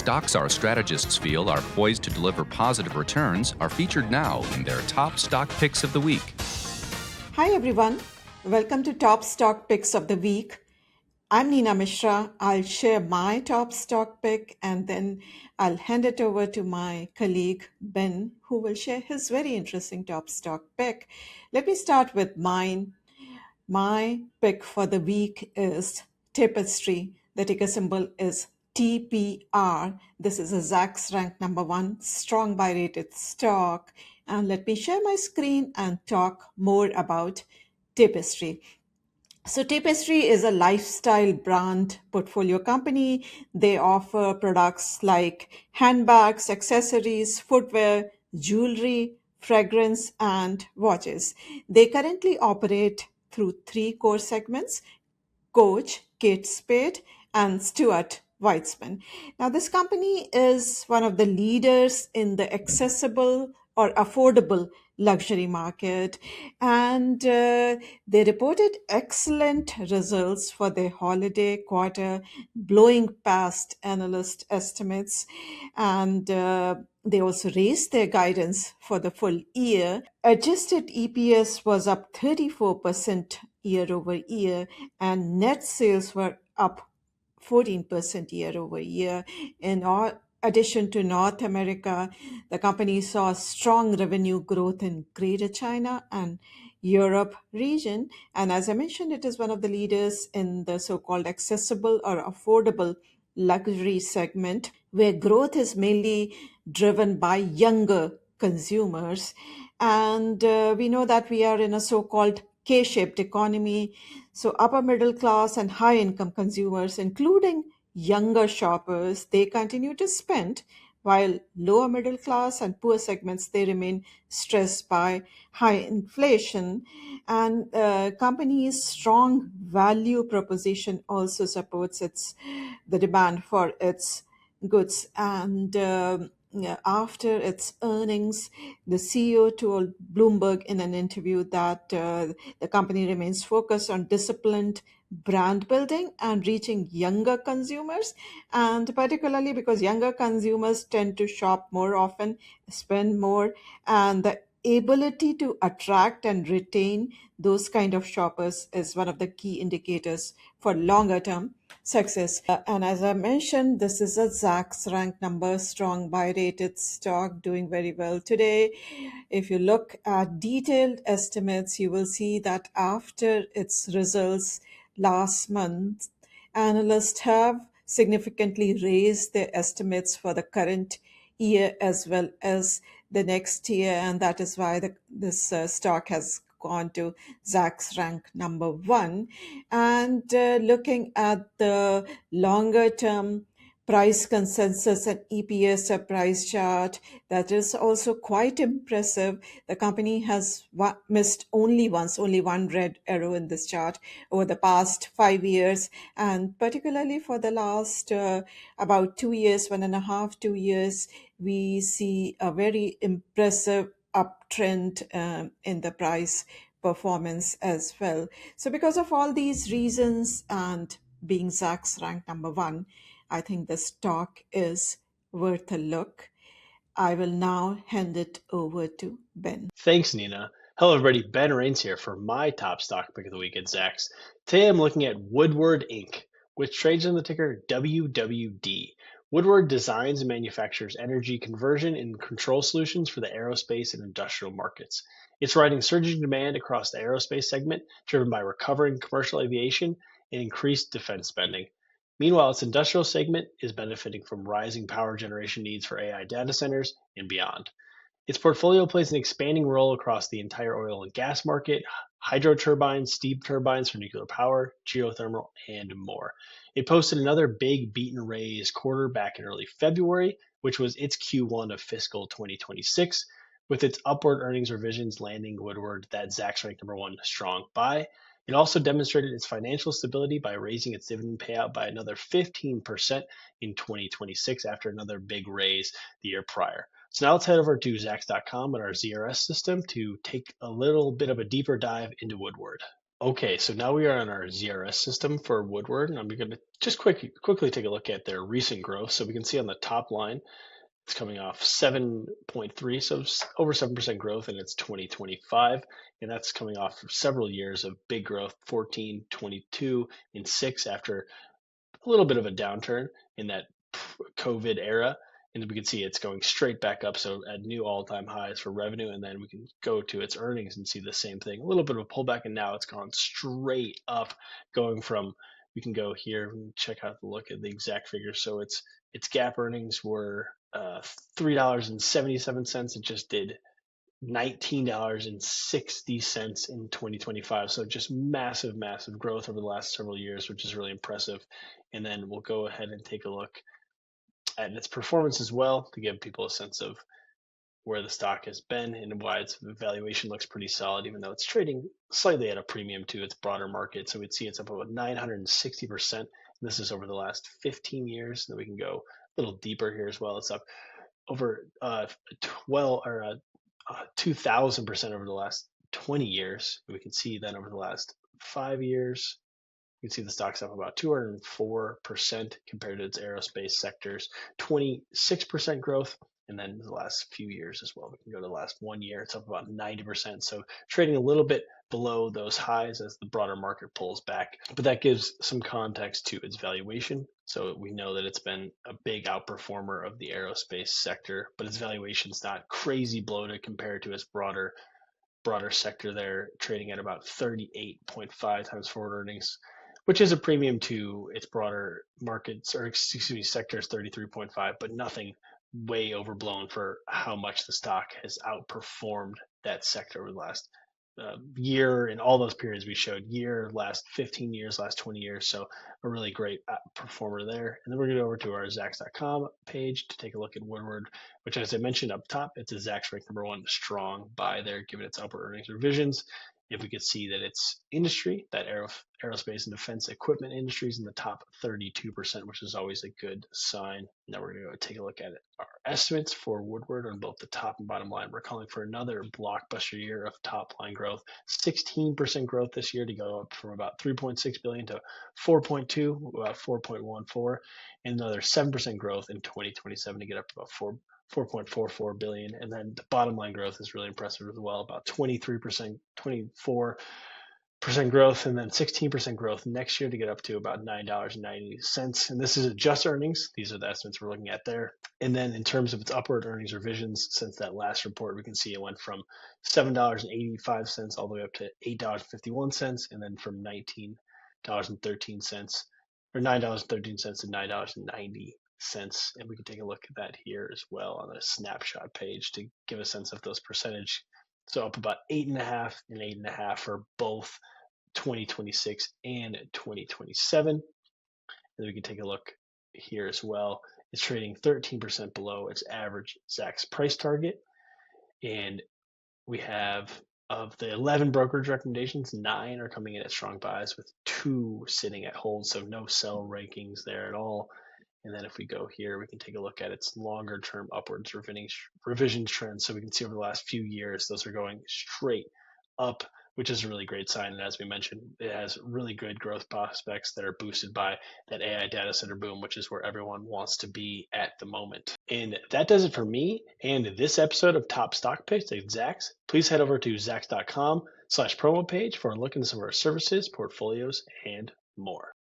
Stocks our strategists feel are poised to deliver positive returns are featured now in their top stock picks of the week. Hi everyone, welcome to Top Stock Picks of the Week. I'm Neena Mishra. I'll share my top stock pick and then I'll hand it over to my colleague Ben, who will share his very interesting top stock pick. Let me start with mine. My pick for the week is Tapestry. The ticker symbol is TPR. This is a Zacks rank number one, strong buy rated stock. And let me share my screen and talk more about Tapestry. So, Tapestry is a lifestyle brand portfolio company. They offer products like handbags, accessories, footwear, jewelry, fragrance, and watches. They currently operate through three core segments: Coach, Kate Spade, and Stuart Weitzman. Now, this company is one of the leaders in the accessible or affordable luxury market, and they reported excellent results for their holiday quarter, blowing past analyst estimates, and they also raised their guidance for the full year. Adjusted EPS was up 34% year over year, and net sales were up 14% year over year. Addition to North America, the company saw strong revenue growth in Greater China and Europe region. And as I mentioned, it is one of the leaders in the so-called accessible or affordable luxury segment, where growth is mainly driven by younger consumers. And we know that we are in a so called K shaped economy. So, upper middle class and high income consumers, including younger shoppers, they continue to spend, while lower middle class and poor segments, they remain stressed by high inflation. And company's strong value proposition also supports the demand for its goods. And yeah, after its earnings, the CEO told Bloomberg in an interview that the company remains focused on disciplined brand building and reaching younger consumers. And particularly because younger consumers tend to shop more often, spend more, and the ability to attract and retain those kind of shoppers is one of the key indicators for longer term success. And as I mentioned, this is a Zacks rank number, strong buy rated stock, doing very well today. If you look at detailed estimates, you will see that after its results last month, analysts have significantly raised their estimates for the current year as well as the next year, and that is why this stock has gone to Zacks rank number one. And looking at the longer term price consensus and EPS price chart, that is also quite impressive. The company has missed only once, only one red arrow in this chart over the past 5 years, and particularly for the last about 2 years, 1.5, 2 years, we see a very impressive uptrend in the price performance as well. So, because of all these reasons and being Zacks ranked number one, I think the stock is worth a look. I will now hand it over to Ben. Thanks, Nina. Hello, everybody. Ben Rains here for my top stock pick of the week at Zacks. Today I'm looking at Woodward Inc., which trades on the ticker WWD. Woodward designs and manufactures energy conversion and control solutions for the aerospace and industrial markets. It's riding surging demand across the aerospace segment, driven by recovering commercial aviation and increased defense spending. Meanwhile, its industrial segment is benefiting from rising power generation needs for AI data centers and beyond. Its portfolio plays an expanding role across the entire oil and gas market, hydro turbines, steam turbines for nuclear power, geothermal, and more. It posted another big beat and raise quarter back in early February, which was its Q1 of fiscal 2026, with its upward earnings revisions landing Woodward that Zacks ranked number one strong buy. It also demonstrated its financial stability by raising its dividend payout by another 15% in 2026 after another big raise the year prior. So now let's head over to Zacks.com and our ZRS system to take a little bit of a deeper dive into Woodward. Okay, so now we are on our ZRS system for Woodward, and I'm going to just quickly take a look at their recent growth. So we can see on the top line, it's coming off 7.3, so over 7% growth in its 2025, and that's coming off of several years of big growth, 14, 22, and 6 after a little bit of a downturn in that COVID era. And we can see it's going straight back up, so at new all-time highs for revenue. And then we can go to its earnings and see the same thing. A little bit of a pullback, and now it's gone straight up, going from, we can go here and check out the look at the exact figures. So its GAAP earnings were $3.77. It just did $19.60 in 2025. So just massive, massive growth over the last several years, which is really impressive. And then we'll go ahead and take a look at its performance as well to give people a sense of where the stock has been and why its valuation looks pretty solid, even though it's trading slightly at a premium to its broader market. So we'd see it's up about 960%. This is over the last 15 years. Then we can go a little deeper here as well. It's up over 2,000% over the last 20 years. We can see then over the last 5 years, you can see the stock's up about 204% compared to its aerospace sectors, 26% growth. And then the last few years as well, we can go to the last 1 year, it's up about 90%. So trading a little bit below those highs as the broader market pulls back. But that gives some context to its valuation. So we know that it's been a big outperformer of the aerospace sector, but its valuation's not crazy bloated compared to its broader sector there, trading at about 38.5 times forward earnings, which is a premium to its broader markets, or excuse me, sectors 33.5, but nothing way overblown for how much the stock has outperformed that sector over the last year and all those periods we showed, last 15 years, last 20 years. So a really great performer there. And then we're going to go over to our Zacks.com page to take a look at Woodward, which, as I mentioned up top, it's a Zacks ranked #1 strong buy there, given its upward earnings revisions. If we could see that its industry, that aerospace and defense equipment industry, is in the top 32%, which is always a good sign. Now we're going to go take a look at our estimates for Woodward on both the top and bottom line. We're calling for another blockbuster year of top line growth, 16% growth this year to go up from about 3.6 billion to 4.2, about 4.14, and another 7% growth in 2027 to get up to about 4.44 billion. And then the bottom line growth is really impressive as well, about 23%, 24% growth, and then 16% growth next year to get up to about $9.90. And this is just earnings. These are the estimates we're looking at there. And then in terms of its upward earnings revisions since that last report, we can see it went from $7.85 all the way up to $8.51, and then from $19.13 or $9.13 to $9.90. And we can take a look at that here as well on a snapshot page to give a sense of those percentage. So up about 8.5 and 8.5 for both 2026 and 2027. And then we can take a look here as well. It's trading 13% below its average Zacks price target. And we have, of the 11 brokerage recommendations, 9 are coming in at strong buys with 2 sitting at hold. So no sell rankings there at all. And then if we go here, we can take a look at its longer term upwards revision trends. So we can see over the last few years, those are going straight up, which is a really great sign. And as we mentioned, it has really good growth prospects that are boosted by that AI data center boom, which is where everyone wants to be at the moment. And that does it for me and this episode of Top Stock Picks at Zacks. Please head over to Zacks.com/promo page for a look into some of our services, portfolios, and more.